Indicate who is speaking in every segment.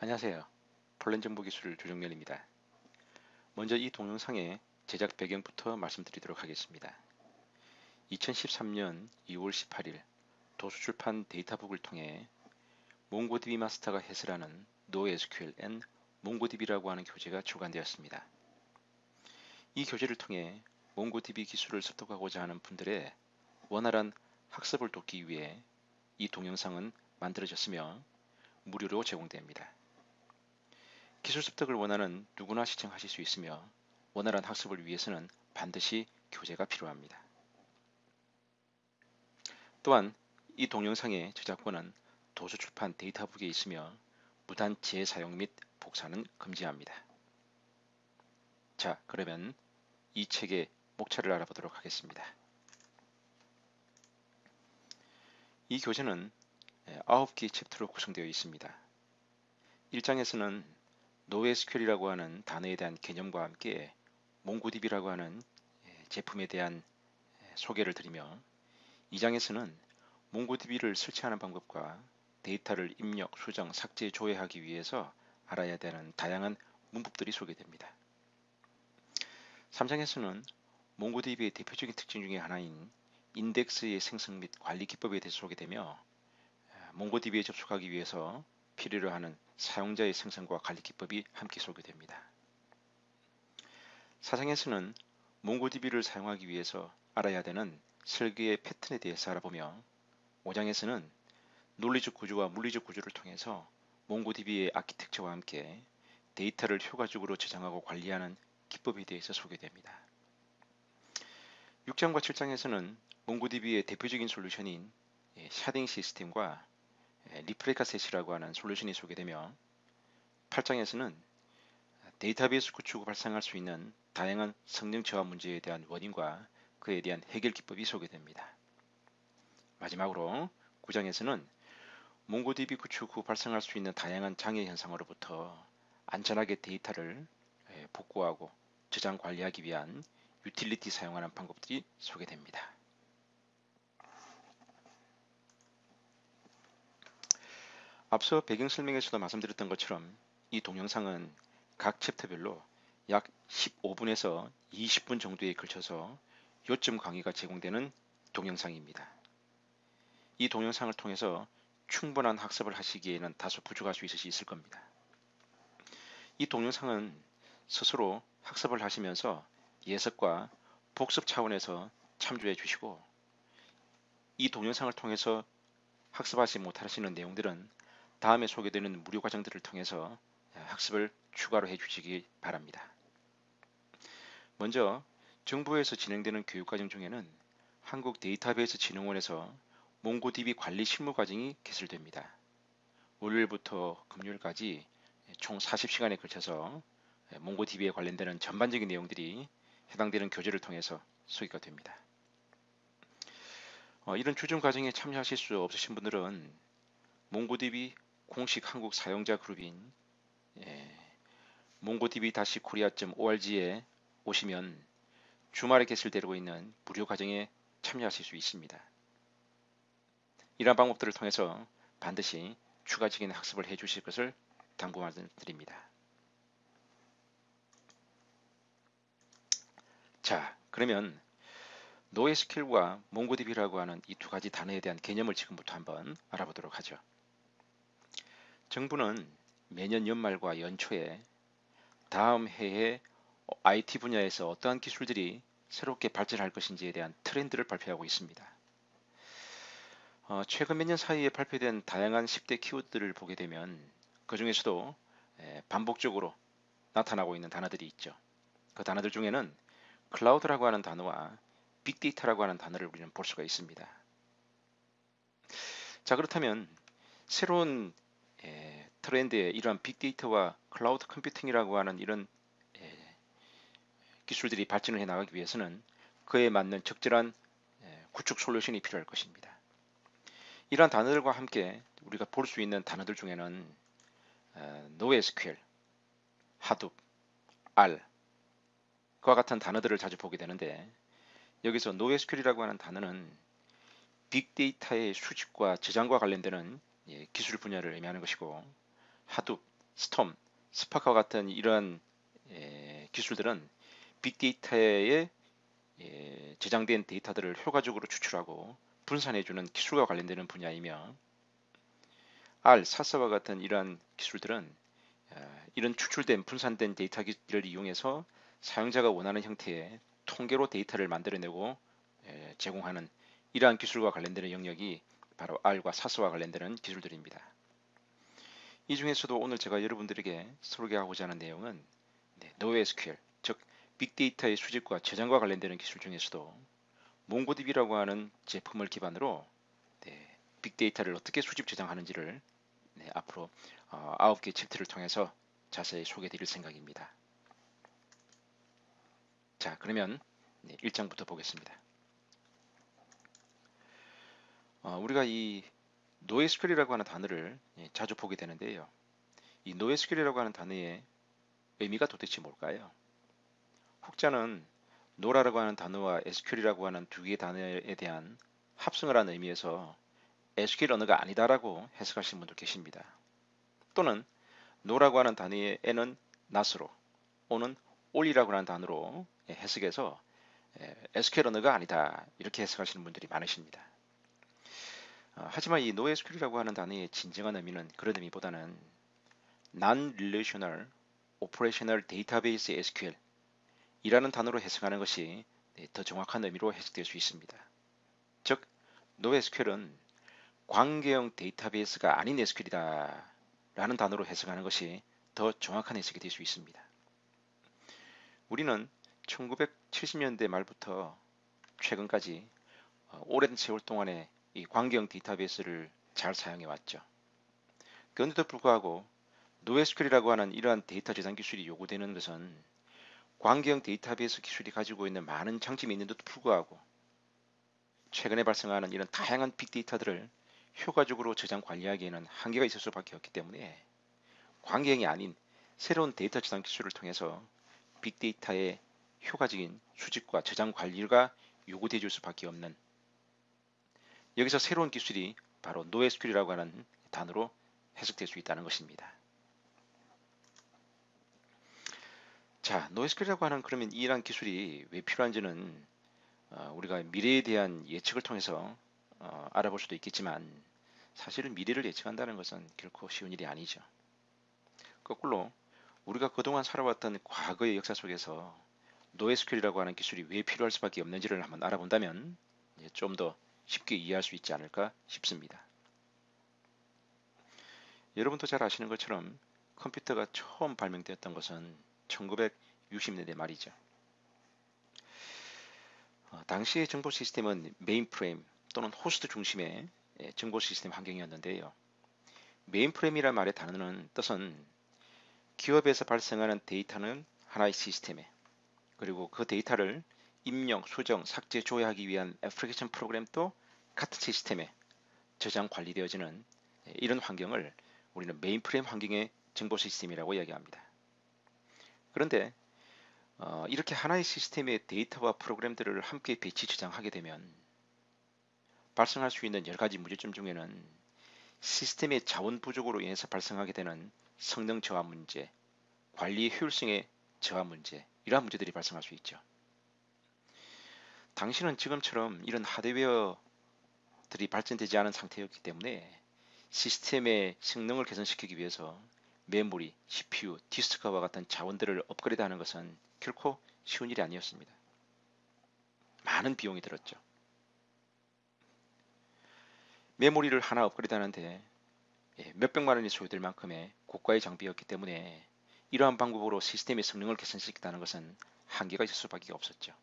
Speaker 1: 안녕하세요. 폴란정보기술 조정렬입니다. 먼저 이 동영상의 제작 배경부터 말씀드리도록 하겠습니다. 2013년 2월 18일 도서출판 데이터북을 통해 몽고DB 마스터가 해설하는 NoSQL and MongoDB라고 하는 교재가 출간되었습니다. 이 교재를 통해 몽고DB 기술을 습득하고자 하는 분들의 원활한 학습을 돕기 위해 이 동영상은 만들어졌으며 무료로 제공됩니다. 기술 습득을 원하는 누구나 시청하실 수 있으며 원활한 학습을 위해서는 반드시 교재가 필요합니다. 또한 이 동영상의 저작권은 도서출판 데이터북에 있으며 무단 재사용 및 복사는 금지합니다. 자, 그러면 이 책의 목차를 알아보도록 하겠습니다. 이 교재는 9개의 챕터로 구성되어 있습니다. 1장에서는 NoSQL이라고 하는 단어에 대한 개념과 함께 몽고DB라고 하는 제품에 대한 소개를 드리며 2장에서는 몽고DB를 설치하는 방법과 데이터를 입력, 수정, 삭제, 조회하기 위해서 알아야 되는 다양한 문법들이 소개됩니다. 3장에서는 몽고DB의 대표적인 특징 중에 하나인 인덱스의 생성 및 관리 기법에 대해서 소개되며 몽고DB에 접속하기 위해서 필요로 하는 사용자의 생성과 관리 기법이 함께 소개됩니다. 4장에서는 몽고DB를 사용하기 위해서 알아야 되는 설계의 패턴에 대해서 알아보며 5장에서는 논리적 구조와 물리적 구조를 통해서 몽고DB의 아키텍처와 함께 데이터를 효과적으로 저장하고 관리하는 기법에 대해서 소개됩니다. 6장과 7장에서는 몽고DB의 대표적인 솔루션인 샤딩 시스템과 리프레카셋이라고 하는 솔루션이 소개되며 8장에서는 데이터베이스 구축을 발생할 수 있는 다양한 성능 저하 문제에 대한 원인과 그에 대한 해결 기법이 소개됩니다. 마지막으로 9장에서는 몽고DB 구축 후 발생할 수 있는 다양한 장애 현상으로부터 안전하게 데이터를 복구하고 저장 관리하기 위한 유틸리티 사용하는 방법들이 소개됩니다. 앞서 배경 설명에서도 말씀드렸던 것처럼 이 동영상은 각 챕터별로 약 15분에서 20분 정도에 걸쳐서 요점 강의가 제공되는 동영상입니다. 이 동영상을 통해서 충분한 학습을 하시기에는 다소 부족할 수 있을 겁니다. 이 동영상은 스스로 학습을 하시면서 예습과 복습 차원에서 참조해 주시고 이 동영상을 통해서 학습하지 못하시는 내용들은 다음에 소개되는 무료 과정들을 통해서 학습을 추가로 해주시기 바랍니다. 먼저 정부에서 진행되는 교육과정 중에는 한국데이터베이스진흥원에서 몽고DB 관리 실무 과정이 개설됩니다. 월요일부터 금요일까지 총 40시간에 걸쳐서 몽고DB에 관련되는 전반적인 내용들이 해당되는 교재를 통해서 소개가 됩니다. 이런 추정 과정에 참여하실 수 없으신 분들은 몽고DB 공식 한국 사용자 그룹인 mongodb-korea.org에 오시면 주말에 개설되고 있는 무료 과정에 참여하실 수 있습니다. 이러한 방법들을 통해서 반드시 추가적인 학습을 해주실 것을 당부 말씀드립니다. 자, 그러면 NoSQL과 MongoDB라고 하는 이 두 가지 단어에 대한 개념을 지금부터 한번 알아보도록 하죠. 정부는 매년 연말과 연초에 다음 해에 IT 분야에서 어떠한 기술들이 새롭게 발전할 것인지에 대한 트렌드를 발표하고 있습니다. 최근 몇 년 사이에 발표된 다양한 10대 키워드들을 보게 되면 그 중에서도 반복적으로 나타나고 있는 단어들이 있죠. 그 단어들 중에는 클라우드라고 하는 단어와 빅데이터라고 하는 단어를 우리는 볼 수가 있습니다. 자, 그렇다면 새로운 트렌드의 이러한 빅데이터와 클라우드 컴퓨팅이라고 하는 이런 기술들이 발전을 해 나가기 위해서는 그에 맞는 적절한 구축 솔루션이 필요할 것입니다. 이러한 단어들과 함께 우리가 볼 수 있는 단어들 중에는 NoSQL, 하둡, R 그와 같은 단어들을 자주 보게 되는데 여기서 NoSQL이라고 하는 단어는 빅데이터의 수집과 저장과 관련되는 기술 분야를 의미하는 것이고 하둡, 스톰, 스파크와 같은 이러한 기술들은 빅데이터에 저장된 데이터들을 효과적으로 추출하고 분산해주는 기술과 관련되는 분야이며 R, 사스와 같은 이러한 기술들은 이런 추출된 분산된 데이터를 이용해서 사용자가 원하는 형태의 통계로 데이터를 만들어내고 제공하는 이러한 기술과 관련되는 영역이 바로 R과 사스와 관련되는 기술들입니다. 이 중에서도 오늘 제가 여러분들에게 소개하고자 하는 내용은 NoSQL, 즉 빅데이터의 수집과 저장과 관련되는 기술 중에서도 몽고DB라고 하는 제품을 기반으로 빅데이터를 어떻게 수집 저장하는지를 앞으로 9개 챕터를 통해서 자세히 소개해 드릴 생각입니다. 자, 그러면 1장부터 보겠습니다. 우리가 이 NoSQL이라고 하는 단어를 자주 보게 되는데요. 이 NoSQL이라고 하는 단어의 의미가 도대체 뭘까요? 혹자는 NO라고 하는 단어와 SQL이라고 하는 두 개의 단어에 대한 합성을 한 의미에서 SQL 언어가 아니다라고 해석하시는 분도 계십니다. 또는 NO라고 하는 단어의 N은 not으로, O는 all이라고 하는 단어로 해석해서 SQL 언어가 아니다 이렇게 해석하시는 분들이 많으십니다. 하지만 이 NoSQL이라고 하는 단어의 진정한 의미는 그런 의미보다는 Non-Relational Operational Database SQL 이라는 단어로 해석하는 것이 더 정확한 의미로 해석될 수 있습니다. 즉, NoSQL은 관계형 데이터베이스가 아닌 SQL이다 라는 단어로 해석하는 것이 더 정확한 해석이 될 수 있습니다. 우리는 1970년대 말부터 최근까지 오랜 세월 동안에 이 관계형 데이터베이스를 잘 사용해 왔죠. 그런데도 불구하고 NoSQL이라고 하는 이러한 데이터 저장 기술이 요구되는 것은 관계형 데이터베이스 기술이 가지고 있는 많은 장점이 있는데도 불구하고 최근에 발생하는 이런 다양한 빅데이터들을 효과적으로 저장 관리하기에는 한계가 있을 수밖에 없기 때문에 관계형이 아닌 새로운 데이터 저장 기술을 통해서 빅데이터의 효과적인 수집과 저장 관리가 요구되어 줄 수밖에 없는 여기서 새로운 기술이 바로 NoSQL이라고 하는 단어로 해석될 수 있다는 것입니다. 자, NoSQL이라고 하는 그러면 이러한 기술이 왜 필요한지는 우리가 미래에 대한 예측을 통해서 알아볼 수도 있겠지만 사실은 미래를 예측한다는 것은 결코 쉬운 일이 아니죠. 거꾸로 우리가 그동안 살아왔던 과거의 역사 속에서 NoSQL이라고 하는 기술이 왜 필요할 수밖에 없는지를 한번 알아본다면 좀 더 쉽게 이해할 수 있지 않을까 싶습니다. 여러분도 잘 아시는 것처럼 컴퓨터가 처음 발명되었던 것은 1960년대 말이죠. 당시의 정보 시스템은 메인프레임 또는 호스트 중심의 정보 시스템 환경이었는데요. 메인프레임이란 말의 단어는 뜻은 기업에서 발생하는 데이터는 하나의 시스템에 그리고 그 데이터를 입력, 수정, 삭제, 조회하기 위한 애플리케이션 프로그램도 같은 시스템에 저장 관리되어지는 이런 환경을 우리는 메인프레임 환경의 정보 시스템이라고 이야기합니다. 그런데 이렇게 하나의 시스템의 데이터와 프로그램들을 함께 배치 저장하게 되면 발생할 수 있는 여러 가지 문제점 중에는 시스템의 자원 부족으로 인해서 발생하게 되는 성능 저하 문제, 관리 효율성의 저하 문제, 이러한 문제들이 발생할 수 있죠. 당시는 지금처럼 이런 하드웨어들이 발전되지 않은 상태였기 때문에 시스템의 성능을 개선시키기 위해서 메모리, CPU, 디스크와 같은 자원들을 업그레이드하는 것은 결코 쉬운 일이 아니었습니다. 많은 비용이 들었죠. 메모리를 하나 업그레이드하는데 몇백만 원이 소요될 만큼의 고가의 장비였기 때문에 이러한 방법으로 시스템의 성능을 개선시키다는 것은 한계가 있을 수밖에 없었죠.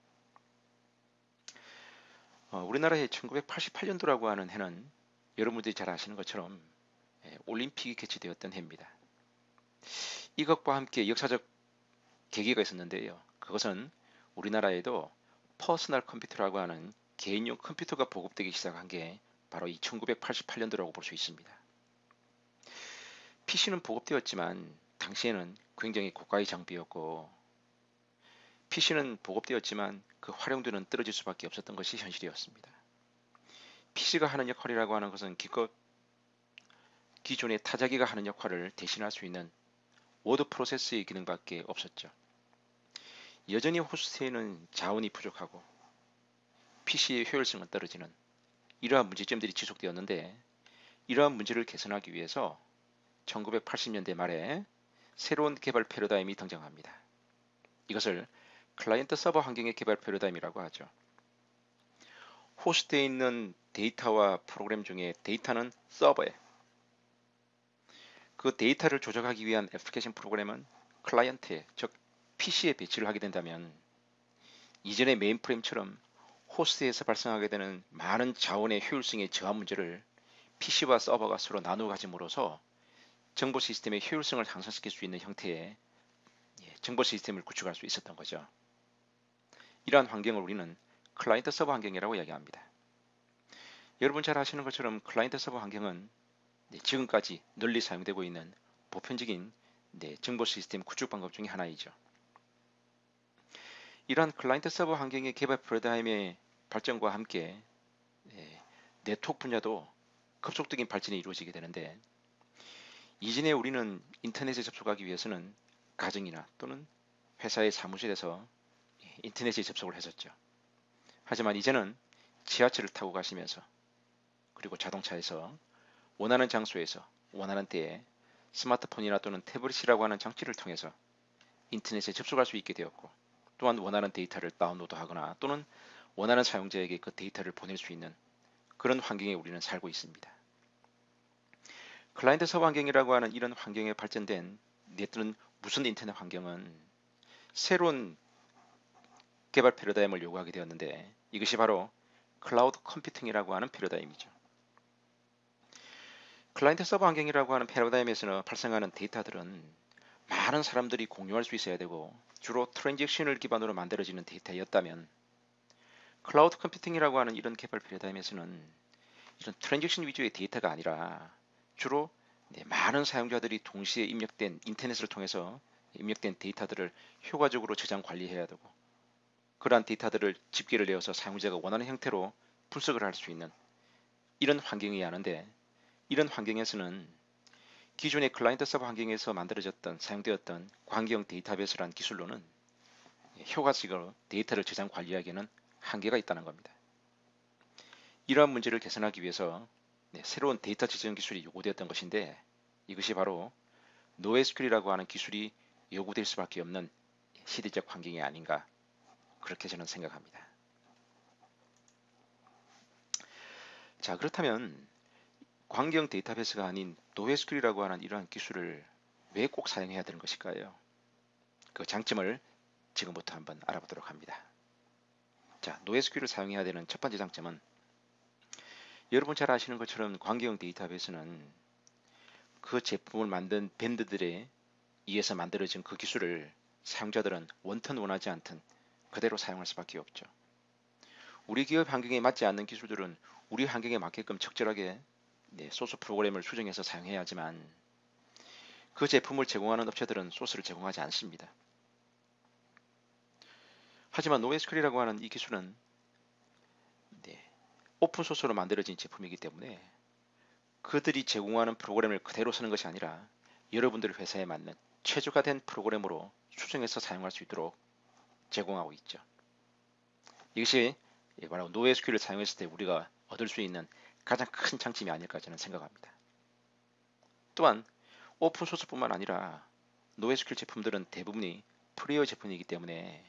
Speaker 1: 우리나라의 1988년도라고 하는 해는 여러분들이 잘 아시는 것처럼 올림픽이 개최되었던 해입니다. 이것과 함께 역사적 계기가 있었는데요. 그것은 우리나라에도 퍼스널 컴퓨터라고 하는 개인용 컴퓨터가 보급되기 시작한 게 바로 이 1988년도라고 볼 수 있습니다. PC는 보급되었지만 당시에는 굉장히 고가의 장비였고 PC는 보급되었지만 그 활용도는 떨어질 수밖에 없었던 것이 현실이었습니다. PC가 하는 역할이라고 하는 것은 기존의 타자기가 하는 역할을 대신할 수 있는 워드 프로세스의 기능밖에 없었죠. 여전히 호스트에는 자원이 부족하고 PC의 효율성은 떨어지는 이러한 문제점들이 지속되었는데, 이러한 문제를 개선하기 위해서 1980년대 말에 새로운 개발 패러다임이 등장합니다. 이것을 클라이언트 서버 환경의 개발 패러다임이라고 하죠. 호스트에 있는 데이터와 프로그램 중에 데이터는 서버에, 그 데이터를 조작하기 위한 애플리케이션 프로그램은 클라이언트에, 즉 PC에 배치를 하게 된다면, 이전의 메인프레임처럼 호스트에서 발생하게 되는 많은 자원의 효율성의 저하 문제를 PC와 서버가 서로 나누어 가짐으로써 정보 시스템의 효율성을 향상시킬 수 있는 형태의 정보 시스템을 구축할 수 있었던 거죠. 이러한 환경을 우리는 클라이언트 서버 환경이라고 이야기합니다. 여러분 잘 아시는 것처럼 클라이언트 서버 환경은 지금까지 널리 사용되고 있는 보편적인 정보 시스템 구축 방법 중에 하나이죠. 이러한 클라이언트 서버 환경의 개발 패러다임의 발전과 함께 네트워크 분야도 급속적인 발전이 이루어지게 되는데, 이전에 우리는 인터넷에 접속하기 위해서는 가정이나 또는 회사의 사무실에서 인터넷에 접속을 했었죠. 하지만 이제는 지하철을 타고 가시면서, 그리고 자동차에서 원하는 장소에서 원하는 때에 스마트폰이나 또는 태블릿이라고 하는 장치를 통해서 인터넷에 접속할 수 있게 되었고, 또한 원하는 데이터를 다운로드하거나 또는 원하는 사용자에게 그 데이터를 보낼 수 있는 그런 환경에 우리는 살고 있습니다. 클라이언트 서버 환경이라고 하는 이런 환경에 발전된 또는 무슨 인터넷 환경은 새로운 개발 패러다임을 요구하게 되었는데, 이것이 바로 클라우드 컴퓨팅이라고 하는 패러다임이죠. 클라이언트 서버 환경이라고 하는 패러다임에서는 발생하는 데이터들은 많은 사람들이 공유할 수 있어야 되고 주로 트랜잭션을 기반으로 만들어지는 데이터였다면, 클라우드 컴퓨팅이라고 하는 이런 개발 패러다임에서는 이런 트랜잭션 위주의 데이터가 아니라 주로 많은 사용자들이 동시에 입력된 인터넷을 통해서 입력된 데이터들을 효과적으로 저장 관리해야 되고, 그러한 데이터들을 집계를 내어서 사용자가 원하는 형태로 분석을 할 수 있는 이런 환경이어야 하는데, 이런 환경에서는 기존의 클라이언트 서버 환경에서 만들어졌던 사용되었던 광경 데이터베이스라는 기술로는 효과적으로 데이터를 저장 관리하기에는 한계가 있다는 겁니다. 이러한 문제를 개선하기 위해서 새로운 데이터 저장 기술이 요구되었던 것인데, 이것이 바로 NoSQL이라고 하는 기술이 요구될 수밖에 없는 시대적 환경이 아닌가, 그렇게 저는 생각합니다. 자, 그렇다면 광경 데이터베이스가 아닌 NoSQL이라고 하는 이러한 기술을 왜 꼭 사용해야 되는 것일까요? 그 장점을 지금부터 한번 알아보도록 합니다. 자, NoSQL을 사용해야 되는 첫 번째 장점은, 여러분 잘 아시는 것처럼 광경 데이터베이스는 그 제품을 만든 밴드들에 의해서 만들어진 그 기술을 사용자들은 원튼 원하지 않든 그대로 사용할 수밖에 없죠. 우리 기업 환경에 맞지 않는 기술들은 우리 환경에 맞게끔 적절하게 소스 프로그램을 수정해서 사용해야 하지만, 그 제품을 제공하는 업체들은 소스를 제공하지 않습니다. 하지만 NoSQL이라고 하는 이 기술은 오픈소스로 만들어진 제품이기 때문에 그들이 제공하는 프로그램을 그대로 쓰는 것이 아니라 여러분들 회사에 맞는 최적화된 프로그램으로 수정해서 사용할 수 있도록 제공하고 있죠. 이것이 바로 NoSQL을 사용했을 때 우리가 얻을 수 있는 가장 큰 장점이 아닐까 저는 생각합니다. 또한 오픈소스뿐만 아니라 NoSQL 제품들은 대부분이 프리웨어 제품이기 때문에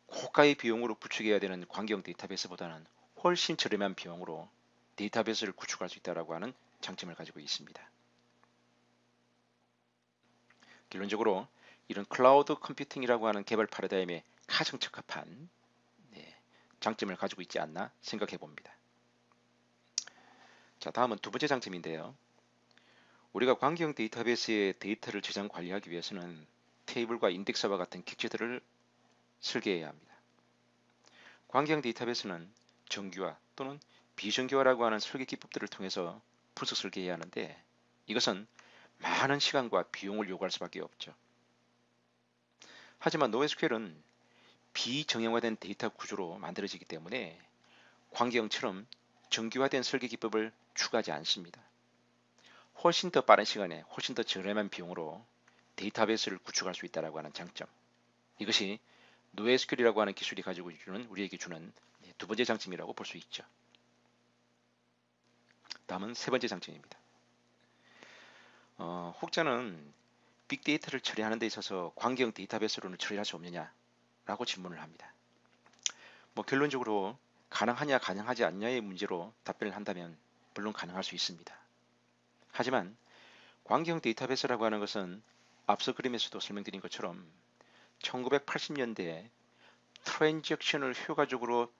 Speaker 1: 고가의 비용으로 구축해야 되는 광경 데이터베이스보다는 훨씬 저렴한 비용으로 데이터베이스를 구축할 수 있다고 하는 장점을 가지고 있습니다. 결론적으로 이런 클라우드 컴퓨팅이라고 하는 개발 패러다임에 가장 적합한 장점을 가지고 있지 않나 생각해 봅니다. 자, 다음은 두 번째 장점인데요. 우리가 광경 데이터베이스의 데이터를 저장 관리하기 위해서는 테이블과 인덱서와 같은 객체들을 설계해야 합니다. 광경 데이터베이스는 정규화 또는 비정규화라고 하는 설계 기법들을 통해서 분석 설계해야 하는데, 이것은 많은 시간과 비용을 요구할 수밖에 없죠. 하지만 NoSQL은 비정형화된 데이터 구조로 만들어지기 때문에 광경처럼 정규화된 설계 기법을 추가하지 않습니다. 훨씬 더 빠른 시간에 훨씬 더 저렴한 비용으로 데이터베이스를 구축할 수 있다라고 하는 장점. 이것이 NoSQL이라고 하는 기술이 가지고 주는 우리에게 주는 두 번째 장점이라고 볼 수 있죠. 다음은 세 번째 장점입니다. 혹자는 빅데이터를 처리하는 데 있어서 관계형 데이터베이스로는 처리할 수 없느냐라고 질문을 합니다. 결론적으로 가능하냐 가능하지 않냐의 문제로 답변을 한다면 물론 가능할 수 있습니다. 하지만 관계형 데이터베이스라고 하는 것은 앞서 그림에서도 설명드린 것처럼 1980년대에 트랜잭션을 효과적으로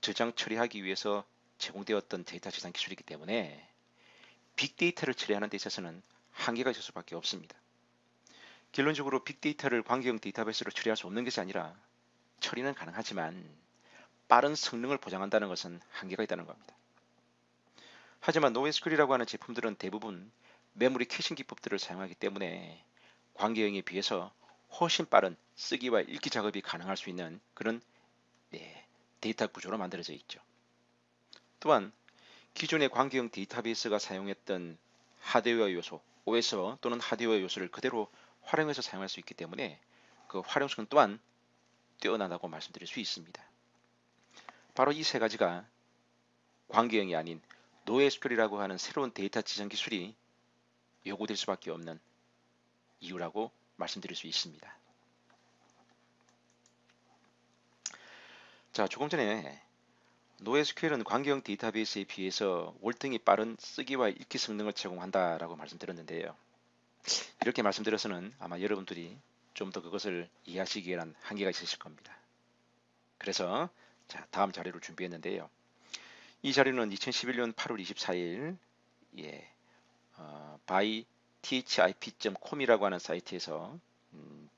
Speaker 1: 저장 처리하기 위해서 제공되었던 데이터 저장 기술이기 때문에 빅데이터를 처리하는 데 있어서는 한계가 있을 수밖에 없습니다. 결론적으로 빅데이터를 관계형 데이터베이스로 처리할 수 없는 것이 아니라 처리는 가능하지만 빠른 성능을 보장한다는 것은 한계가 있다는 겁니다. 하지만 NoSQL이라고 하는 제품들은 대부분 메모리 캐싱 기법들을 사용하기 때문에 관계형에 비해서 훨씬 빠른 쓰기와 읽기 작업이 가능할 수 있는 그런 데이터 구조로 만들어져 있죠. 또한 기존의 관계형 데이터베이스가 사용했던 하드웨어 요소, OS 또는 하드웨어 요소를 그대로 활용해서 사용할 수 있기 때문에 그 활용성 또한 뛰어나다고 말씀드릴 수 있습니다. 바로 이 세 가지가 관계형이 아닌 NoSQL이라고 하는 새로운 데이터 지정 기술이 요구될 수밖에 없는 이유라고 말씀드릴 수 있습니다. 자, 조금 전에 NoSQL은 관계형 데이터베이스에 비해서 월등히 빠른 쓰기와 읽기 성능을 제공한다라고 말씀드렸는데요. 이렇게 말씀드려서는 아마 여러분들이 좀 더 그것을 이해하시기에 한 한계가 있으실 겁니다. 그래서 자, 다음 자료를 준비했는데요. 이 자료는 2011년 8월 24일 by thip.com이라고 하는 사이트에서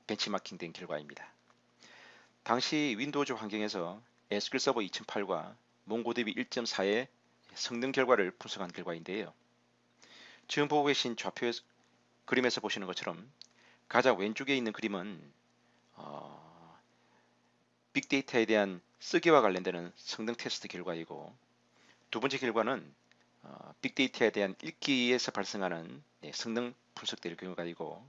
Speaker 1: 벤치마킹된 결과입니다. 당시 윈도우즈 환경에서 SQL 서버 2008과 몽고DB 1.4의 성능 결과를 분석한 결과인데요. 지금 보고 계신 좌표 그림에서 보시는 것처럼 가장 왼쪽에 있는 그림은 빅데이터에 대한 쓰기와 관련되는 성능 테스트 결과이고, 두 번째 결과는 빅데이터에 대한 읽기에서 발생하는 성능 분석될 결과이고,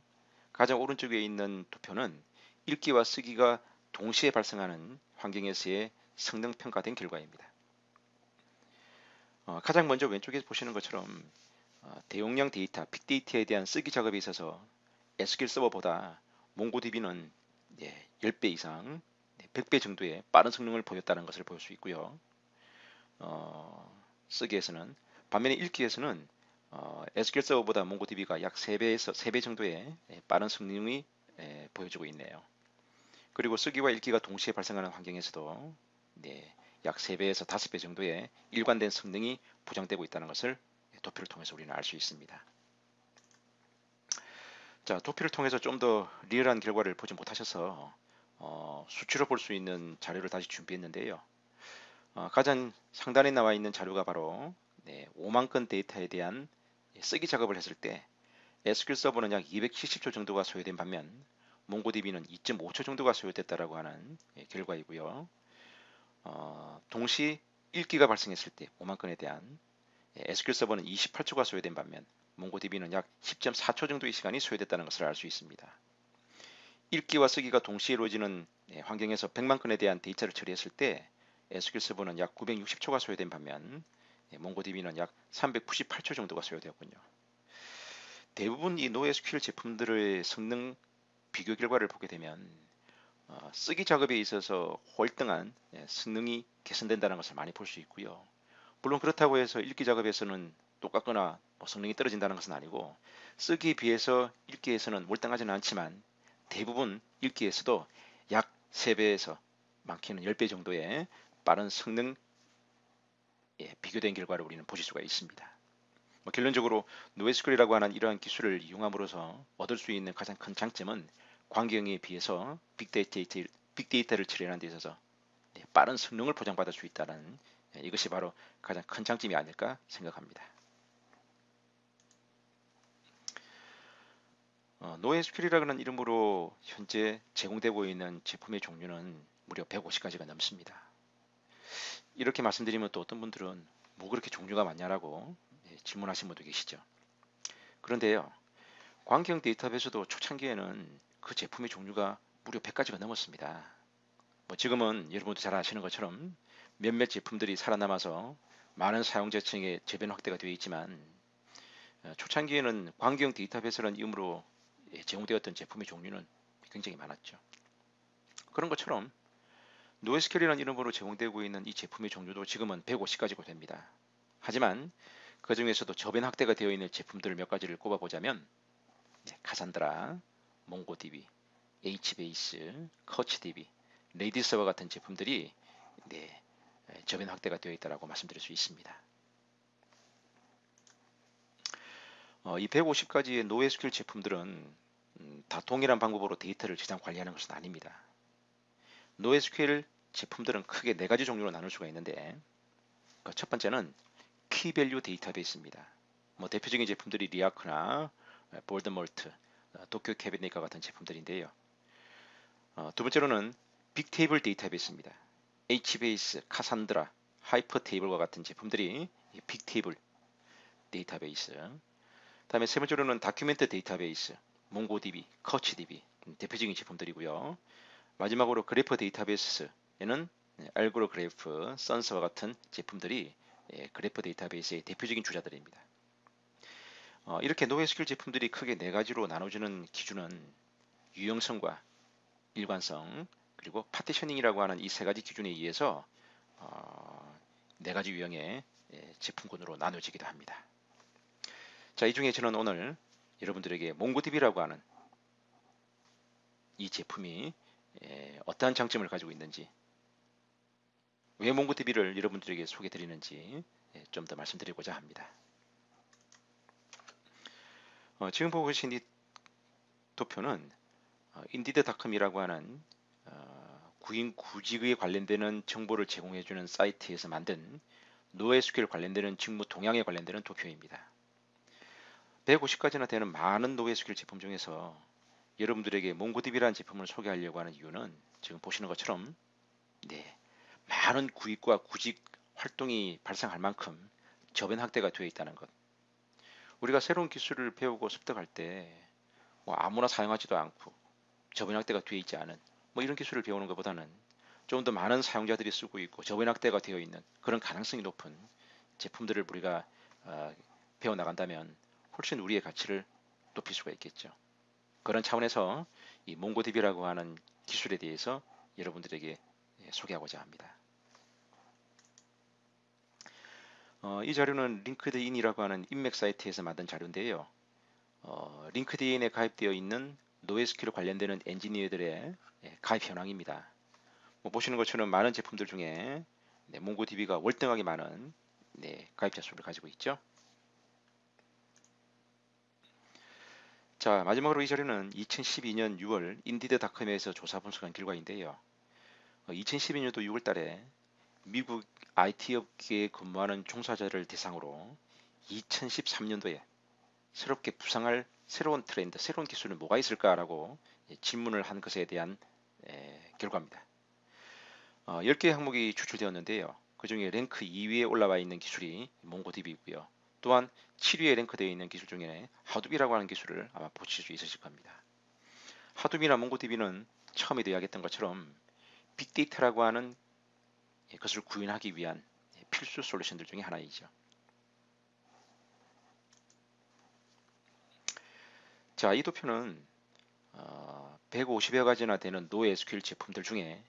Speaker 1: 가장 오른쪽에 있는 두 표는 읽기와 쓰기가 동시에 발생하는 환경에서의 성능 평가된 결과입니다. 가장 먼저 왼쪽에 보시는 것처럼 대용량 데이터, 빅데이터에 대한 쓰기 작업에 있어서 SQL 서버보다 몽고DB는 10배 이상, 100배 정도의 빠른 성능을 보였다는 것을 볼 수 있고요. 쓰기에서는, 반면에 읽기에서는 SQL 서버보다 몽고DB가 약 3배 정도의 빠른 성능이 보여지고 있네요. 그리고 쓰기와 읽기가 동시에 발생하는 환경에서도 약 3배에서 5배 정도의 일관된 성능이 보장되고 있다는 것을 도표를 통해서 우리는 알 수 있습니다. 자, 도표를 통해서 좀 더 리얼한 결과를 보지 못하셔서 수치로 볼 수 있는 자료를 다시 준비했는데요. 가장 상단에 나와 있는 자료가 바로 5만 건 데이터에 대한 쓰기 작업을 했을 때 SQL 서버는 약 270초 정도가 소요된 반면 몽고DB는 2.5초 정도가 소요됐다라고 하는 결과이고요. 동시 읽기가 발생했을 때 5만 건에 대한 SQL 서버는 28초가 소요된 반면 몽고DB는 약 10.4초 정도의 시간이 소요됐다는 것을 알 수 있습니다. 읽기와 쓰기가 동시에 이루어지는 환경에서 100만 건에 대한 데이터를 처리했을 때 SQL 서버는 약 960초가 소요된 반면 몽고DB는 약 398초 정도가 소요되었군요. 대부분 이 NoSQL 제품들의 성능 비교 결과를 보게 되면 쓰기 작업에 있어서 월등한 성능이 개선된다는 것을 많이 볼 수 있고요. 물론 그렇다고 해서 읽기 작업에서는 똑같거나 성능이 떨어진다는 것은 아니고, 쓰기에 비해서 읽기에서는 월등하지는 않지만 대부분 읽기에서도 약 3배에서 많게는 10배 정도의 빠른 성능 비교된 결과를 우리는 보실 수가 있습니다. 결론적으로 NoSQL이라고 하는 이러한 기술을 이용함으로써 얻을 수 있는 가장 큰 장점은 관계형에 비해서 빅데이터를 처리하는 데 있어서 빠른 성능을 보장받을 수 있다는, 이것이 바로 가장 큰 장점이 아닐까 생각합니다. NoSQL이라는 이름으로 현재 제공되고 있는 제품의 종류는 무려 150가지가 넘습니다. 이렇게 말씀드리면 또 어떤 분들은 뭐 그렇게 종류가 많냐라고 질문하신 분도 계시죠. 그런데요, 광경 데이터베이스도 초창기에는 그 제품의 종류가 무려 100가지가 넘었습니다. 뭐 지금은 여러분도 잘 아시는 것처럼 몇몇 제품들이 살아남아서 많은 사용자층의 저변 확대가 되어 있지만 초창기에는 광경 데이터베이스라는 이름으로 제공되었던 제품의 종류는 굉장히 많았죠. 그런 것처럼 노에스켈이라는 이름으로 제공되고 있는 이 제품의 종류도 지금은 150가지가 됩니다. 하지만 그 중에서도 저변 확대가 되어 있는 제품들을 몇 가지를 꼽아보자면 카산드라, 몽고DB, HBase, 커치DB, 레디서버 같은 제품들이 저변 확대가 되어 있다고 말씀드릴 수 있습니다. 이 150가지의 NoSQL 제품들은 다 동일한 방법으로 데이터를 저장 관리하는 것은 아닙니다. NoSQL 제품들은 크게 4가지 종류로 나눌 수가 있는데 첫 번째는 키밸류 데이터베이스입니다. 뭐 대표적인 제품들이 리아크나 볼드몰트, 도쿄 캐비넷과 같은 제품들인데요. 두 번째로는 빅테이블 데이터베이스입니다. HBase, 카산드라, 하이퍼테이블과 같은 제품들이 빅테이블 데이터베이스. 다음에 세 번째로는 다큐멘트 데이터베이스, 몽고DB, 커치DB 대표적인 제품들이고요. 마지막으로 그래프 데이터베이스에는 알고로 그래프, 선서와 같은 제품들이 그래프 데이터베이스의 대표적인 주자들입니다. 이렇게 NoSQL 제품들이 크게 4가지로 나눠지는 기준은 유형성과 일관성 그리고 파티셔닝이라고 하는 이 3가지 기준에 의해서 4가지 유형의 제품군으로 나눠지기도 합니다. 자, 이 중에 저는 오늘 여러분들에게 몽고DB라고 하는 이 제품이 어떠한 장점을 가지고 있는지, 왜 몽고DB를 여러분들에게 소개해 드리는지 좀 더 말씀드리고자 합니다. 지금 보고 계신 이 도표는 인디드닷컴이라고 하는 구인 구직에 관련되는 정보를 제공해주는 사이트에서 만든 NoSQL 관련되는 직무 동향에 관련되는 도표입니다. 150가지나 되는 많은 NoSQL 제품 중에서 여러분들에게 몽고DB라는 제품을 소개하려고 하는 이유는 지금 보시는 것처럼 많은 구입과 구직 활동이 발생할 만큼 저변 확대가 되어 있다는 것. 우리가 새로운 기술을 배우고 습득할 때 뭐 아무나 사용하지도 않고 저변 확대가 되어 있지 않은 뭐 이런 기술을 배우는 것보다는 좀 더 많은 사용자들이 쓰고 있고 저변 확대가 되어 있는 그런 가능성이 높은 제품들을 우리가 배워 나간다면 훨씬 우리의 가치를 높일 수가 있겠죠. 그런 차원에서 이 몽고DB라고 하는 기술에 대해서 여러분들에게 소개하고자 합니다. 이 자료는 링크드인이라고 하는 인맥 사이트에서 만든 자료인데요. 링크드인에 가입되어 있는 NoSQL 관련되는 엔지니어들의 가입 현황입니다. 뭐 보시는 것처럼 많은 제품들 중에 몽고DB가 월등하게 많은 가입자 수를 가지고 있죠. 자, 마지막으로 이 자료는 2012년 6월 인디드닷컴에서 조사 분석한 결과인데요. 2012년도 6월 달에 미국 IT 업계에 근무하는 종사자를 대상으로 2013년도에 새롭게 부상할 새로운 트렌드, 새로운 기술은 뭐가 있을까라고 질문을 한 것에 대한 결과입니다. 10개의 항목이 추출되었는데요. 그 중에 랭크 2위에 올라와 있는 기술이 몽고DB이고요. 또한 7위에 랭크되어 있는 기술 중에 하둡이라고 하는 기술을 아마 보실 수 있으실 겁니다. 하둡이나 몽고DB는 처음에도 이야기했던 것처럼 빅데이터라고 하는 그것을 구현하기 위한 필수 솔루션들 중에 하나이죠. 자, 이 도표는 150여 가지나 되는 NoSQL 제품들 중에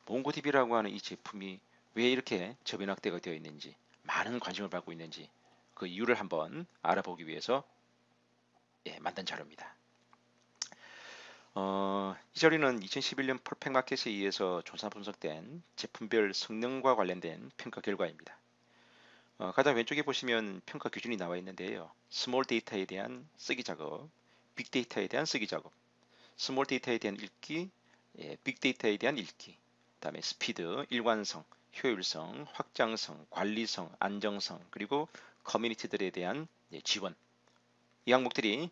Speaker 1: 몽고DB라고 하는 이 제품이 왜 이렇게 저변 확대가 되어 있는지, 많은 관심을 받고 있는지 그 이유를 한번 알아보기 위해서 만든 자료입니다. 이 자료는 2011년 퍼펙마켓에 의해서 조사 분석된 제품별 성능과 관련된 평가 결과입니다. 가장 왼쪽에 보시면 평가 기준이 나와 있는데요. 스몰 데이터에 대한 쓰기 작업, 빅데이터에 대한 쓰기 작업, 스몰 데이터에 대한 읽기, 빅데이터에 대한 읽기, 그다음에 스피드, 일관성, 효율성, 확장성, 관리성, 안정성, 그리고 커뮤니티들에 대한 지원. 이 항목들이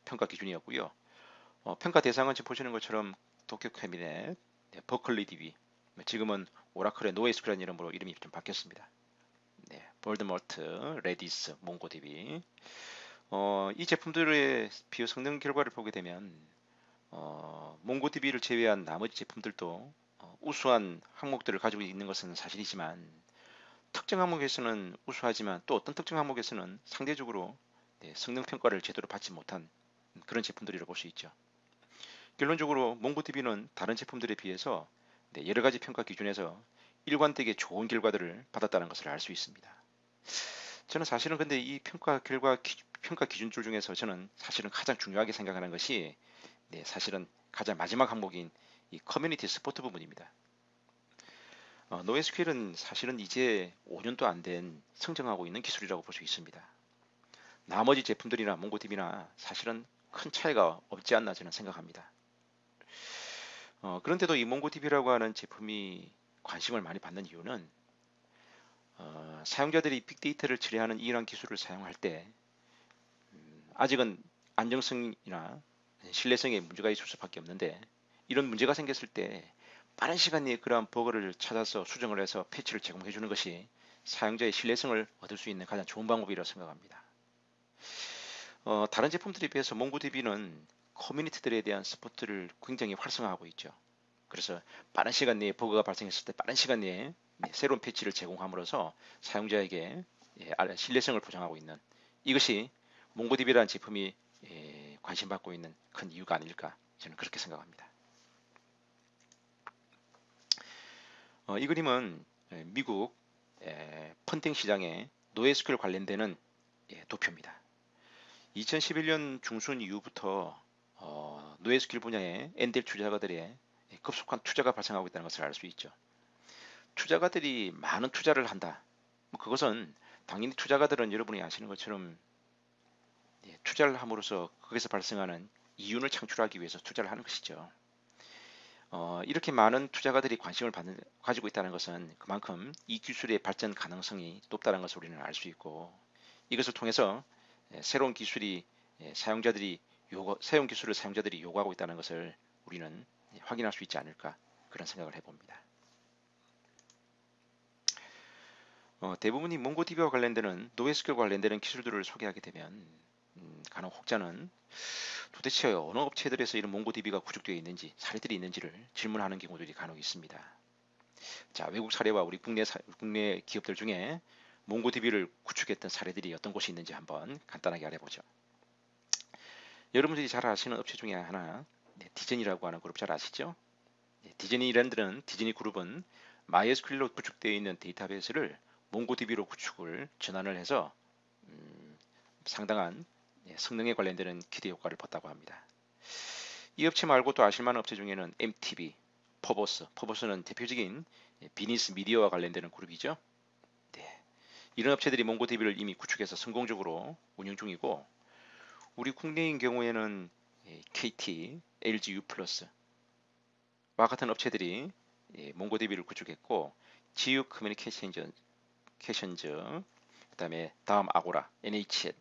Speaker 1: 평가 기준이었고요. 평가 대상은 지금 보시는 것처럼 도쿄 캐비넷, 버클리 DB, 지금은 오라클의 노에스크라는 이름으로 이름이 좀 바뀌었습니다. 볼드몰트, 레디스, 몽고DB. 이 제품들의 비교 성능 결과를 보게 되면 몽고DB를 제외한 나머지 제품들도 우수한 항목들을 가지고 있는 것은 사실이지만 특정 항목에서는 우수하지만 또 어떤 특정 항목에서는 상대적으로 성능 평가를 제대로 받지 못한 그런 제품들이라고 볼 수 있죠. 결론적으로 몽고DB는 다른 제품들에 비해서 여러 가지 평가 기준에서 일관되게 좋은 결과들을 받았다는 것을 알 수 있습니다. 저는 사실은 근데 이 평가 기준줄 중에서 저는 사실은 가장 중요하게 생각하는 것이 사실은 가장 마지막 항목인 이 커뮤니티 서포트 부분입니다. NoSQL은 사실은 이제 5년도 안 된 성장하고 있는 기술이라고 볼 수 있습니다. 나머지 제품들이나 몽고DB나 사실은 큰 차이가 없지 않나 저는 생각합니다. 그런데도 이 몽고DB라고 하는 제품이 관심을 많이 받는 이유는 사용자들이 빅데이터를 처리하는 이러한 기술을 사용할 때 아직은 안정성이나 신뢰성에 문제가 있을 수밖에 없는데 이런 문제가 생겼을 때 빠른 시간 내에 그러한 버그를 찾아서 수정을 해서 패치를 제공해 주는 것이 사용자의 신뢰성을 얻을 수 있는 가장 좋은 방법이라고 생각합니다. 다른 제품들에 비해서 몽고DB는 커뮤니티들에 대한 서포트를 굉장히 활성화하고 있죠. 그래서 빠른 시간 내에 버그가 발생했을 때 빠른 시간 내에 새로운 패치를 제공함으로써 사용자에게 신뢰성을 보장하고 있는 이것이 몽고DB라는 제품이 관심받고 있는 큰 이유가 아닐까 저는 그렇게 생각합니다. 이 그림은 미국 펀딩 시장의 NoSQL 관련되는 도표입니다. 2011년 중순 이후부터 NoSQL 분야의 엔젤 투자가들의 급속한 투자가 발생하고 있다는 것을 알 수 있죠. 투자가들이 많은 투자를 한다. 그것은 당연히 투자가들은 여러분이 아시는 것처럼 투자를 함으로써 거기서 발생하는 이윤을 창출하기 위해서 투자를 하는 것이죠. 이렇게 많은 투자가들이 가지고 있다는 것은 그만큼 이 기술의 발전 가능성이 높다는 것을 우리는 알 수 있고 이것을 통해서 새로운 기술이 새로운 기술을 사용자들이 요구하고 있다는 것을 우리는 확인할 수 있지 않을까 그런 생각을 해봅니다. 대부분이 몽고DB와 관련되는 NoSQL 관련되는 기술들을 소개하게 되면 간혹 혹자는 도대체 어느 업체들에서 이런 몽고DB가 구축되어 있는지 사례들이 있는지를 질문하는 경우들이 간혹 있습니다. 자, 외국 사례와 우리 국내 기업들 중에 몽고DB를 구축했던 사례들이 어떤 곳이 있는지 한번 간단하게 알아보죠. 여러분들이 잘 아시는 업체 중에 하나 디즈니라고 하는 그룹 잘 아시죠? 디즈니 그룹은 MySQL로 구축되어 있는 데이터베이스를 몽고DB로 구축을 전환을 해서 상당한 성능에 관련되는 기대 효과를 봤다고 합니다. 이 업체 말고 또 아실만한 업체 중에는 MTV, 퍼버스는 대표적인 비즈니스 미디어와 관련되는 그룹이죠. 네. 이런 업체들이 몽고DB를 이미 구축해서 성공적으로 운영 중이고 우리 국내인 경우에는 KT, LG U+, 와 같은 업체들이 몽고DB를 구축했고 GU 커뮤니케이션즈, 그다음에 다음 아고라, NHN,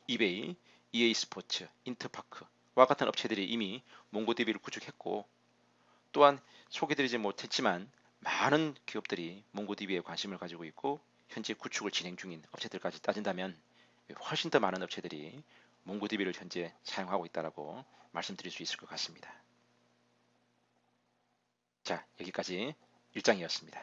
Speaker 1: 이베이, EA 스포츠, 인터파크와 같은 업체들이 이미 몽고DB를 구축했고 또한 소개드리지 못했지만 많은 기업들이 몽고DB에 관심을 가지고 있고 현재 구축을 진행 중인 업체들까지 따진다면 훨씬 더 많은 업체들이 몽고DB를 현재 사용하고 있다고 말씀드릴 수 있을 것 같습니다. 자, 여기까지 1장이었습니다.